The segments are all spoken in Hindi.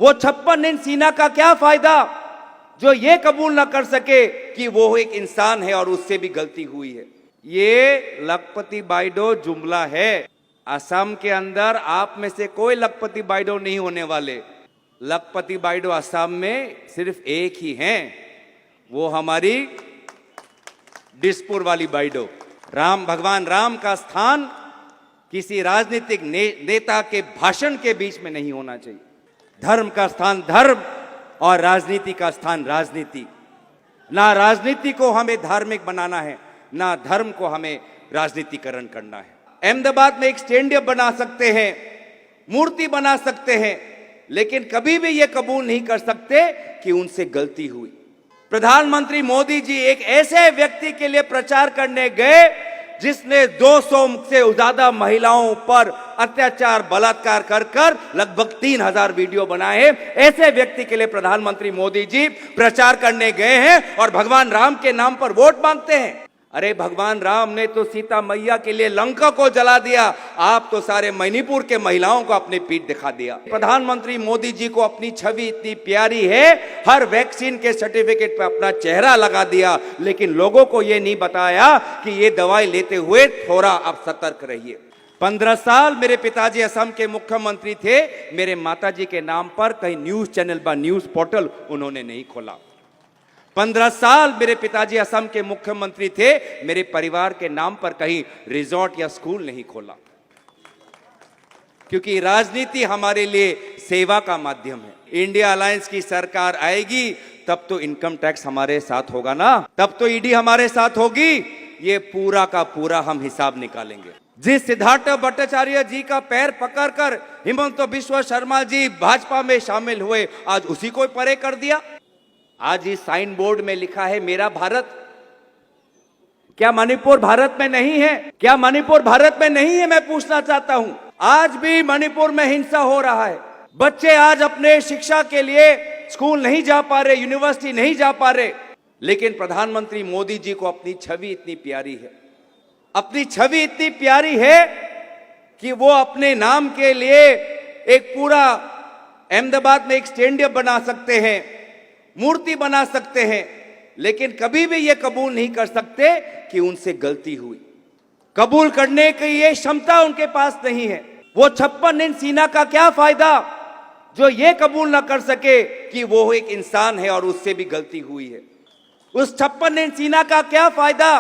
वो 56 इंच सीना का क्या फायदा जो ये कबूल ना कर सके कि वो एक इंसान है और उससे भी गलती हुई है। ये लखपति बाइडो जुमला है। असम के अंदर आप में से कोई लखपति बाइडो नहीं होने वाले। लखपति बाइडो असम में सिर्फ एक ही हैं, वो हमारी डिस्पुर वाली बाइडो। भगवान राम का स्थान किसी राजनीतिक नेता के भाषण के बीच में नहीं होना चाहिए। धर्म का स्थान धर्म और राजनीति का स्थान राजनीति। ना राजनीति को हमें धार्मिक बनाना है, ना धर्म को हमें राजनीतिकरण करना है। अहमदाबाद में एक स्टेडियम बना सकते हैं, मूर्ति बना सकते हैं, लेकिन कभी भी यह कबूल नहीं कर सकते कि उनसे गलती हुई। प्रधानमंत्री मोदी जी एक ऐसे व्यक्ति के लिए प्रचार करने गए जिसने 200 से ज्यादा महिलाओं पर अत्याचार बलात्कार कर लगभग 3000 वीडियो बनाए हैं। ऐसे व्यक्ति के लिए प्रधानमंत्री मोदी जी प्रचार करने गए हैं और भगवान राम के नाम पर वोट मांगते हैं। अरे भगवान राम ने तो सीता मैया के लिए लंका को जला दिया, आप तो सारे मणिपुर के महिलाओं को अपनी पीठ दिखा दिया। प्रधानमंत्री मोदी जी को अपनी छवि इतनी प्यारी है, हर वैक्सीन के सर्टिफिकेट पे अपना चेहरा लगा दिया, लेकिन लोगों को यह नहीं बताया कि ये दवाई लेते हुए थोड़ा आप सतर्क रहिए। 15 साल मेरे पिताजी असम के मुख्यमंत्री थे, मेरे माताजी के नाम पर कहीं न्यूज चैनल व न्यूज पोर्टल उन्होंने नहीं खोला। 15 साल मेरे पिताजी असम के मुख्यमंत्री थे, मेरे परिवार के नाम पर कहीं रिजॉर्ट या स्कूल नहीं खोला, क्योंकि राजनीति हमारे लिए सेवा का माध्यम है। इंडिया अलायंस की सरकार आएगी तब तो इनकम टैक्स हमारे साथ होगा ना, तब तो ईडी हमारे साथ होगी। ये पूरा का पूरा हम हिसाब निकालेंगे। जिस सिद्धार्थ भट्टाचार्य जी का पैर पकड़कर हिमंत बिश्व शर्मा जी भाजपा में शामिल हुए, आज उसी को परे कर दिया। आज इस साइन बोर्ड में लिखा है मेरा भारत। क्या मणिपुर भारत में नहीं है? क्या मणिपुर भारत में नहीं है? मैं पूछना चाहता हूं। आज भी मणिपुर में हिंसा हो रहा है। बच्चे आज अपने शिक्षा के लिए स्कूल नहीं जा पा रहे, यूनिवर्सिटी नहीं जा पा रहे, लेकिन प्रधानमंत्री मोदी जी को अपनी छवि इतनी प्यारी है, अपनी छवि इतनी प्यारी है कि वो अपने नाम के लिए एक पूरा अहमदाबाद में एक स्टेडियम बना सकते हैं, मूर्ति बना सकते हैं, लेकिन कभी भी ये कबूल नहीं कर सकते कि उनसे गलती हुई। कबूल करने की ये क्षमता उनके पास नहीं है। वो 56 इंच सीना का क्या फायदा जो ये कबूल ना कर सके कि वो एक इंसान है और उससे भी गलती हुई है। उस 56 इंच सीना का क्या फायदा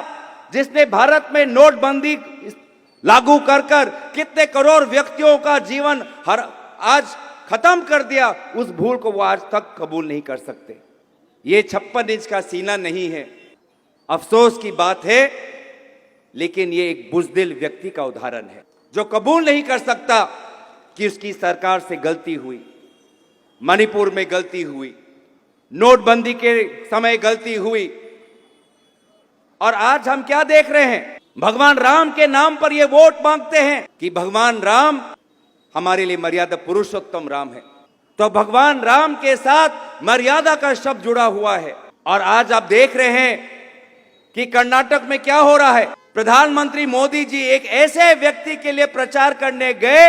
जिसने भारत में नोटबंदी लागू कर कितने करोड़ व्यक्तियों का जीवन आज खत्म कर दिया, उस भूल को वो आज तक कबूल नहीं कर सकते। ये 56 इंच का सीना नहीं है। अफसोस की बात है, लेकिन ये एक बुज़दिल व्यक्ति का उदाहरण है जो कबूल नहीं कर सकता कि उसकी सरकार से गलती हुई, मणिपुर में गलती हुई, नोटबंदी के समय गलती हुई। और आज हम क्या देख रहे हैं? भगवान राम के नाम पर ये वोट मांगते हैं कि भगवान राम हमारे लिए मर्यादा पुरुषोत्तम राम है। तो भगवान राम के साथ मर्यादा का शब्द जुड़ा हुआ है। और आज आप देख रहे हैं कि कर्नाटक में क्या हो रहा है। प्रधानमंत्री मोदी जी एक ऐसे व्यक्ति के लिए प्रचार करने गए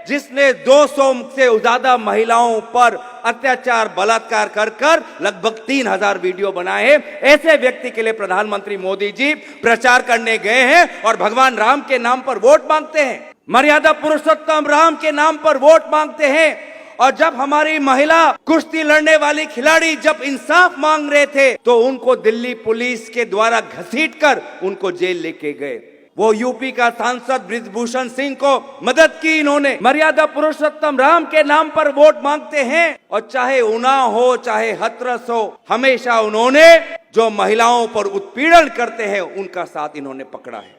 जिसने 200 से ज्यादा महिलाओं पर अत्याचार बलात्कार कर लगभग 3000 वीडियो बनाए हैं। ऐसे व्यक्ति के लिए प्रधानमंत्री मोदी जी प्रचार करने गए हैं और भगवान राम के नाम पर वोट मांगते हैं, मर्यादा पुरुषोत्तम राम के नाम पर वोट मांगते हैं। और जब हमारी महिला कुश्ती लड़ने वाली खिलाड़ी जब इंसाफ मांग रहे थे तो उनको दिल्ली पुलिस के द्वारा घसीटकर उनको जेल लेके गए। वो यूपी का सांसद ब्रिजभूषण सिंह को मदद की इन्होंने। मर्यादा पुरुषोत्तम राम के नाम पर वोट मांगते हैं और चाहे उन्नाव हो चाहे हाथरस हो, हमेशा उन्होंने जो महिलाओं पर उत्पीड़न करते हैं उनका साथ इन्होंने पकड़ा है।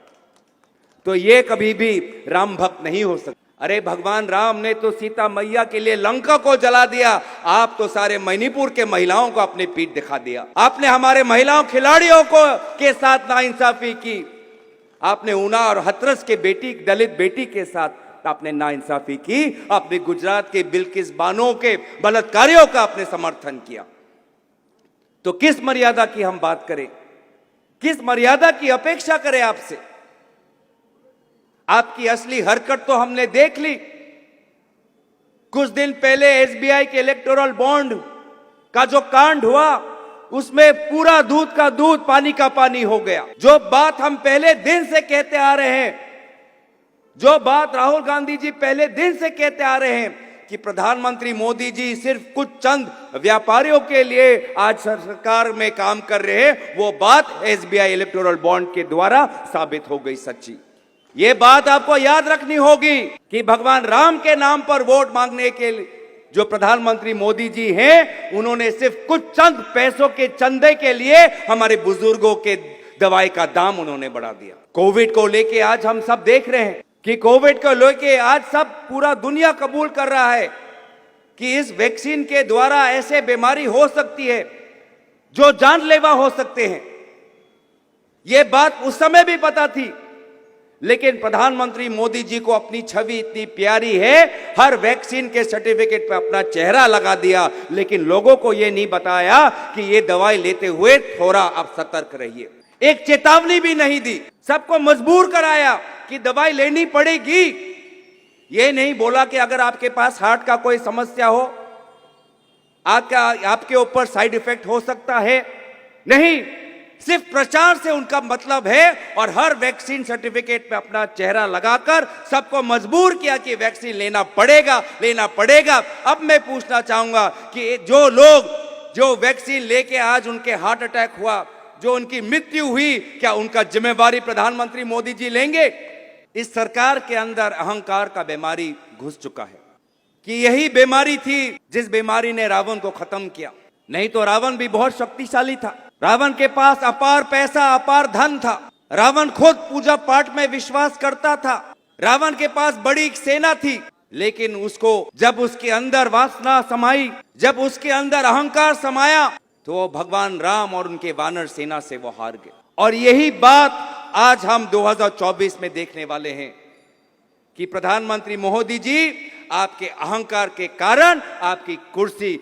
तो ये कभी भी राम भक्त नहीं हो सकता। अरे भगवान राम ने तो सीता मैया के लिए लंका को जला दिया, आप तो सारे मणिपुर के महिलाओं को अपनी पीठ दिखा दिया। आपने हमारे महिलाओं खिलाड़ियों को के साथ नाइंसाफी की। आपने ऊना और हाथरस के बेटी दलित बेटी के साथ आपने नाइंसाफी की। आपने गुजरात के बिल्किस बानो के बलात्कारियों का आपने समर्थन किया। तो किस मर्यादा की हम बात करें, किस मर्यादा की अपेक्षा करें आपसे? आपकी असली हरकत तो हमने देख ली। कुछ दिन पहले एसबीआई के इलेक्टोरल बॉन्ड का जो कांड हुआ, उसमें पूरा दूध का दूध पानी का पानी हो गया। जो बात हम पहले दिन से कहते आ रहे हैं, जो बात राहुल गांधी जी पहले दिन से कहते आ रहे हैं कि प्रधानमंत्री मोदी जी सिर्फ कुछ चंद व्यापारियों के लिए आज सरकार में काम कर रहे हैं, वो बात एसबीआई इलेक्टोरल बॉन्ड के द्वारा साबित हो गई सच्ची। ये बात आपको याद रखनी होगी कि भगवान राम के नाम पर वोट मांगने के लिए जो प्रधानमंत्री मोदी जी हैं, उन्होंने सिर्फ कुछ चंद पैसों के चंदे के लिए हमारे बुजुर्गों के दवाई का दाम उन्होंने बढ़ा दिया। कोविड को लेके आज हम सब देख रहे हैं कि कोविड को लेके आज सब पूरा दुनिया कबूल कर रहा है कि इस वैक्सीन के द्वारा ऐसे बीमारी हो सकती है जो जानलेवा हो सकते हैं। यह बात उस समय भी पता थी, लेकिन प्रधानमंत्री मोदी जी को अपनी छवि इतनी प्यारी है, हर वैक्सीन के सर्टिफिकेट पे अपना चेहरा लगा दिया, लेकिन लोगों को यह नहीं बताया कि ये दवाई लेते हुए थोड़ा आप सतर्क रहिए। एक चेतावनी भी नहीं दी, सबको मजबूर कराया कि दवाई लेनी पड़ेगी। ये नहीं बोला कि अगर आपके पास हार्ट का कोई समस्या हो, आपके ऊपर साइड इफेक्ट हो सकता है, नहीं, सिर्फ प्रचार से उनका मतलब है। और हर वैक्सीन सर्टिफिकेट पे अपना चेहरा लगाकर सबको मजबूर किया कि वैक्सीन लेना पड़ेगा, लेना पड़ेगा। अब मैं पूछना चाहूंगा कि जो लोग जो वैक्सीन लेके आज उनके हार्ट अटैक हुआ, जो उनकी मृत्यु हुई, क्या उनका जिम्मेवारी प्रधानमंत्री मोदी जी लेंगे? इस सरकार के अंदर अहंकार का बीमारी घुस चुका है कि यही बीमारी थी जिस बीमारी ने रावण को खत्म किया। नहीं तो रावण भी बहुत शक्तिशाली था, रावण के पास अपार पैसा, अपार धन था, रावण खुद पूजा पाठ में विश्वास करता था, रावण के पास बड़ी सेना थी, लेकिन उसको जब उसके अंदर वासना समाई, जब उसके अंदर अहंकार समाया, तो वो भगवान राम और उनके वानर सेना से वो हार गए। और यही बात आज हम 2024 में देखने वाले हैं कि प्रधानमंत्री मोदी जी आपके अहंकार के कारण आपकी कुर्सी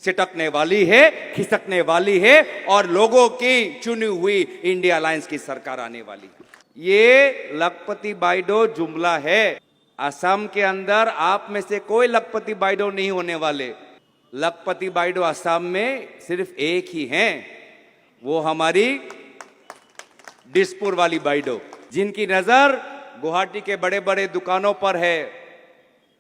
सिटकने वाली है, खिसकने वाली है, और लोगों की चुनी हुई इंडिया अलायंस की सरकार आने वाली है। ये लखपति बाइडो जुमला है। असम के अंदर आप में से कोई लखपति बाइडो नहीं होने वाले। लखपति बाइडो असम में सिर्फ एक ही हैं, वो हमारी दिसपुर वाली बाइडो, जिनकी नजर गुवाहाटी के बड़े बड़े दुकानों पर है।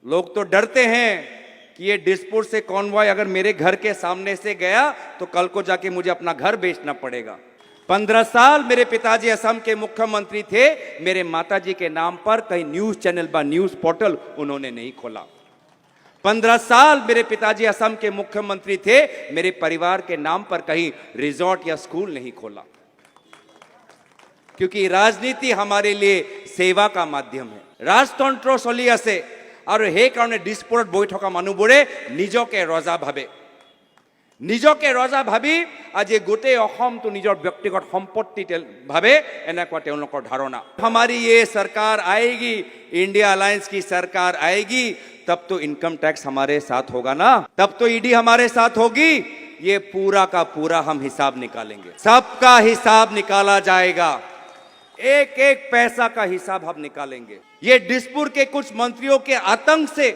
लोग तो डरते हैं कि ये दिसपुर से कॉन्वॉय अगर मेरे घर के सामने से गया तो कल को जाके मुझे अपना घर बेचना पड़ेगा। 15 साल मेरे पिताजी असम के मुख्यमंत्री थे, मेरे माताजी के नाम पर कहीं न्यूज चैनल व न्यूज पोर्टल उन्होंने नहीं खोला। 15 साल मेरे पिताजी असम के मुख्यमंत्री थे, मेरे परिवार के नाम पर कहीं रिजॉर्ट या स्कूल नहीं खोला। क्योंकि राजनीति हमारे लिए सेवा का माध्यम है। राजतंत्र चली আছে और हे कारण दिसपुरत बहि থকা মানুহবোৰে নিজকে ৰজা ভাবে, নিজকে ৰজা ভাবি আজি গোটেই অসমটো নিজৰ ব্যক্তিগত সম্পত্তি ভাবে, এনেকুৱা তেওঁলোকৰ ধাৰণা। हमारी ये सरकार आएगी, इंडिया अलायंस की सरकार आएगी, तब तो इनकम टैक्स हमारे साथ होगा ना, तब तो ईडी हमारे साथ होगी। ये पूरा का पूरा हम हिसाब निकालेंगे, सबका हिसाब निकाला जाएगा, एक एक पैसा का हिसाब हम निकालेंगे। ये दिसपुर के कुछ मंत्रियों के आतंक से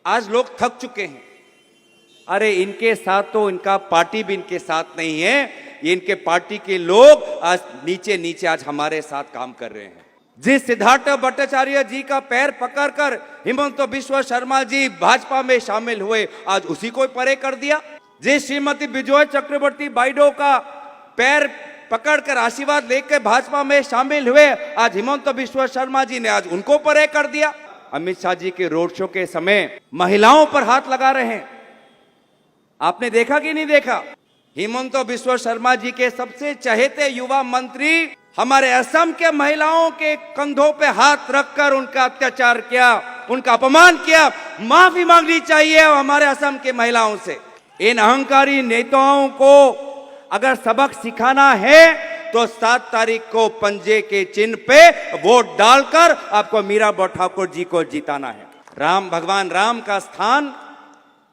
आज लोग थक चुके हैं। अरे इनके साथ तो इनका पार्टी भी इनके साथ नहीं है, ये इनके पार्टी के लोग आज नीचे नीचे आज हमारे साथ काम कर रहे हैं। जिस सिद्धार्थ भट्टाचार्य जी का पैर पकड़कर हिमंत बिश्व शर्मा जी भाजपा में शामिल हुए, आज उसी को परे कर दिया। जिस श्रीमती विजय चक्रवर्ती बाइडो का पैर पकड़कर आशीर्वाद लेकर भाजपा में शामिल हुए, आज हिमंत बिश्व शर्मा जी ने आज उनको परे कर दिया। अमित शाह जी के रोड शो के समय महिलाओं पर हाथ लगा रहे हैं, आपने देखा कि नहीं देखा? हिमंत बिश्व शर्मा जी के सबसे चहेते युवा मंत्री हमारे असम के महिलाओं के कंधों पे हाथ रखकर उनका अत्याचार किया, उनका अपमान किया। माफी मांगनी चाहिए हमारे असम के महिलाओं से। इन अहंकारी नेताओं को अगर सबक सिखाना है तो 7 तारीख को पंजे के चिन्ह पे वोट डालकर आपको मीरा ठाकुर जी को जिताना है। राम, भगवान राम का स्थान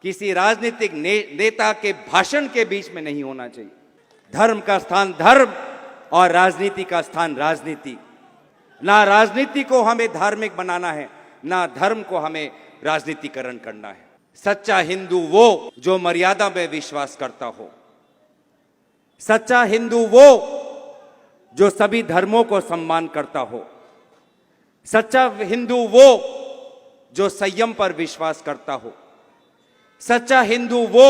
किसी राजनीतिक नेता के भाषण के बीच में नहीं होना चाहिए। धर्म का स्थान धर्म और राजनीति का स्थान राजनीति। ना राजनीति को हमें धार्मिक बनाना है, ना धर्म को हमें राजनीतिकरण करना है। सच्चा हिंदू वो जो मर्यादा में विश्वास करता हो। सच्चा हिंदू वो जो सभी धर्मों को सम्मान करता हो। सच्चा हिंदू वो जो संयम पर विश्वास करता हो। सच्चा हिंदू वो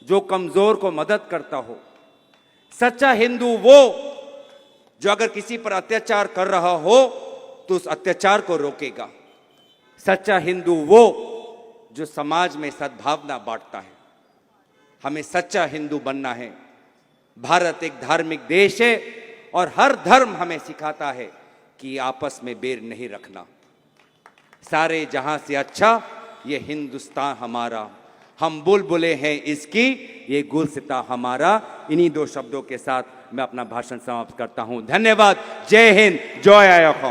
जो कमजोर को मदद करता हो। सच्चा हिंदू वो जो अगर किसी पर अत्याचार कर रहा हो तो उस अत्याचार को रोकेगा। सच्चा हिंदू वो जो समाज में सद्भावना बांटता है। हमें सच्चा हिंदू बनना है। भारत एक धार्मिक देश है और हर धर्म हमें सिखाता है कि आपस में बैर नहीं रखना। सारे जहां से अच्छा ये हिंदुस्तान हमारा, हम बुलबुलें हैं इसकी, ये गुलसिता हमारा। इन्हीं दो शब्दों के साथ मैं अपना भाषण समाप्त करता हूं। धन्यवाद। जय हिंद, जय आया कौम।